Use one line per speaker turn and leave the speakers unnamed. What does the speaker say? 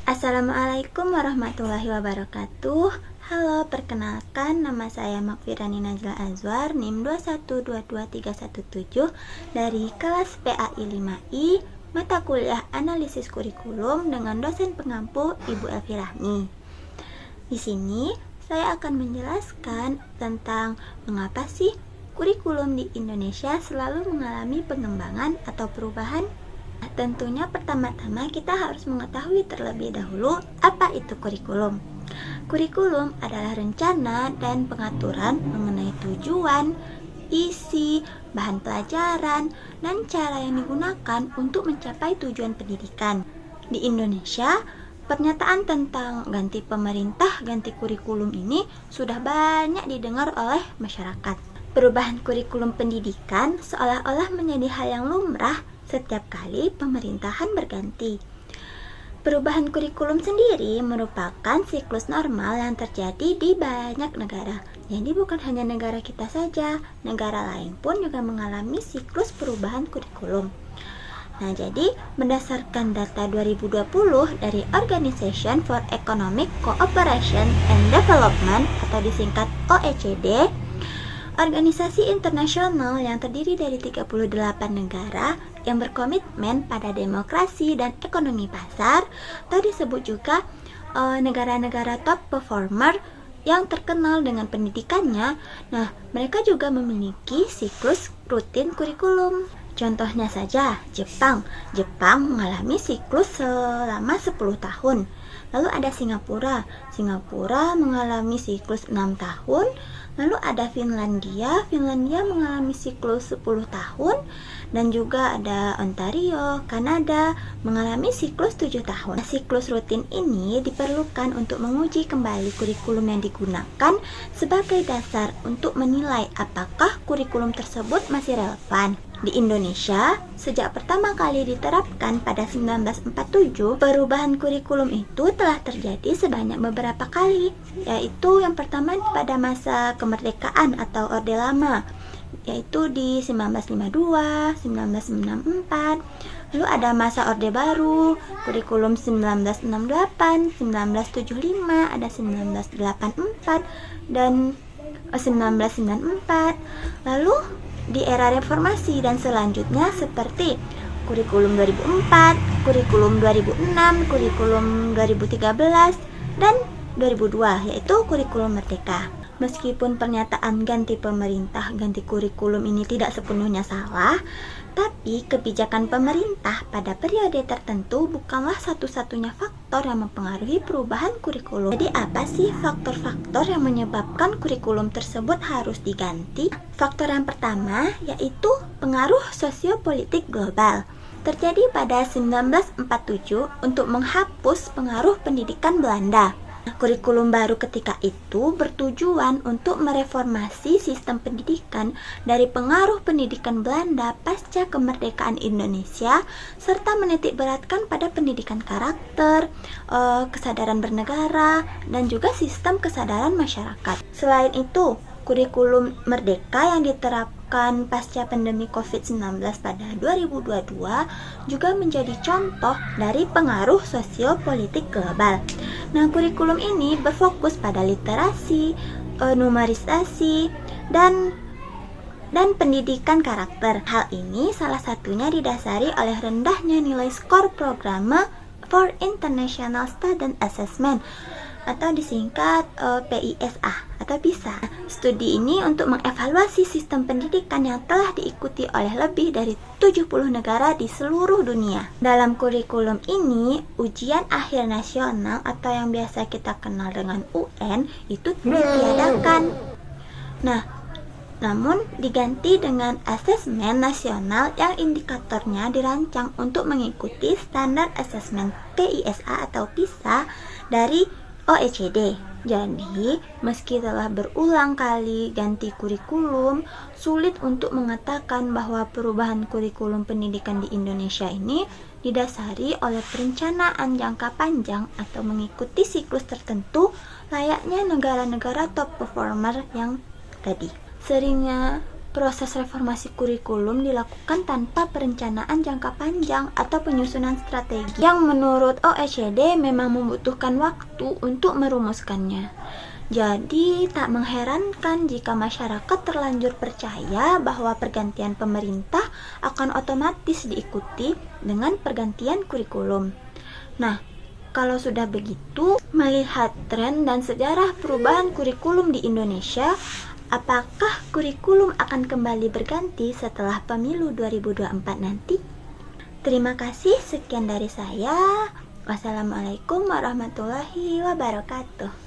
Assalamualaikum warahmatullahi wabarakatuh. Halo, perkenalkan nama saya Makfirani Najla Azwar, NIM 2122317 dari kelas PAI 5I, mata kuliah analisis kurikulum dengan dosen pengampu Ibu Elvi Rahmi. Di sini saya akan menjelaskan tentang mengapa sih kurikulum di Indonesia selalu mengalami pengembangan atau perubahan. Tentunya pertama-tama kita harus mengetahui terlebih dahulu apa itu kurikulum. Kurikulum adalah rencana dan pengaturan mengenai tujuan, isi, bahan pelajaran, dan cara yang digunakan untuk mencapai tujuan pendidikan. Di Indonesia, pernyataan tentang ganti pemerintah, ganti kurikulum ini sudah banyak didengar oleh masyarakat. Perubahan kurikulum pendidikan seolah-olah menjadi hal yang lumrah setiap kali pemerintahan berganti. Perubahan kurikulum sendiri merupakan siklus normal yang terjadi di banyak negara. Jadi bukan hanya negara kita saja, negara lain pun juga mengalami siklus perubahan kurikulum. Nah, jadi berdasarkan data 2020 dari Organization for Economic Cooperation and Development atau disingkat OECD, organisasi internasional yang terdiri dari 38 negara yang berkomitmen pada demokrasi dan ekonomi pasar, atau disebut juga negara-negara top performer yang terkenal dengan pendidikannya. Nah, mereka juga memiliki siklus rutin kurikulum. Contohnya saja Jepang mengalami siklus selama 10 tahun. Lalu ada Singapura mengalami siklus 6 tahun. Lalu ada Finlandia mengalami siklus 10 tahun. Dan juga ada Ontario, Kanada mengalami siklus 7 tahun. Siklus rutin ini diperlukan untuk menguji kembali kurikulum yang digunakan sebagai dasar untuk menilai apakah kurikulum tersebut masih relevan. Di Indonesia, sejak pertama kali diterapkan pada 1947, perubahan kurikulum itu telah terjadi sebanyak beberapa kali, yaitu yang pertama pada masa kemerdekaan atau Orde Lama, yaitu di 1952, 1994. Lalu ada masa Orde Baru, kurikulum 1968, 1975, ada 1984 dan 1994. Lalu di era reformasi dan selanjutnya seperti kurikulum 2004, kurikulum 2006, kurikulum 2013 dan 2002, yaitu kurikulum merdeka. Meskipun pernyataan ganti pemerintah, ganti kurikulum ini tidak sepenuhnya salah, tapi kebijakan pemerintah pada periode tertentu bukanlah satu-satunya faktor yang mempengaruhi perubahan kurikulum. Jadi apa sih faktor-faktor yang menyebabkan kurikulum tersebut harus diganti? Faktor yang pertama yaitu pengaruh sosiopolitik global. Terjadi pada 1947 untuk menghapus pengaruh pendidikan Belanda. Kurikulum baru ketika itu bertujuan untuk mereformasi sistem pendidikan dari pengaruh pendidikan Belanda pasca kemerdekaan Indonesia, serta menitik beratkan pada pendidikan karakter, kesadaran bernegara, dan juga sistem kesadaran masyarakat. Selain itu, kurikulum merdeka yang diterapkan pasca pandemi COVID-19 pada 2022 juga menjadi contoh dari pengaruh sosiopolitik global. Nah, kurikulum ini berfokus pada literasi, numerisasi, dan pendidikan karakter. Hal ini salah satunya didasari oleh rendahnya nilai skor Programme for International Student Assessment atau disingkat PISA atau PISA. Studi ini untuk mengevaluasi sistem pendidikan yang telah diikuti oleh lebih dari 70 negara di seluruh dunia. Dalam kurikulum ini, ujian akhir nasional atau yang biasa kita kenal dengan UN itu ditiadakan. Nah, namun diganti dengan asesmen nasional yang indikatornya dirancang untuk mengikuti standar asesmen PISA atau PISA dari OECD. Jadi, meski telah berulang kali ganti kurikulum, sulit untuk mengatakan bahwa perubahan kurikulum pendidikan di Indonesia ini didasari oleh perencanaan jangka panjang atau mengikuti siklus tertentu layaknya negara-negara top performer yang tadi. Seringnya proses reformasi kurikulum dilakukan tanpa perencanaan jangka panjang atau penyusunan strategi yang menurut OECD memang membutuhkan waktu untuk merumuskannya. Jadi, tak mengherankan jika masyarakat terlanjur percaya bahwa pergantian pemerintah akan otomatis diikuti dengan pergantian kurikulum. Nah, kalau sudah begitu, melihat tren dan sejarah perubahan kurikulum di Indonesia, apakah kurikulum akan kembali berganti setelah pemilu 2024 nanti? Terima kasih, sekian dari saya. Wassalamualaikum warahmatullahi wabarakatuh.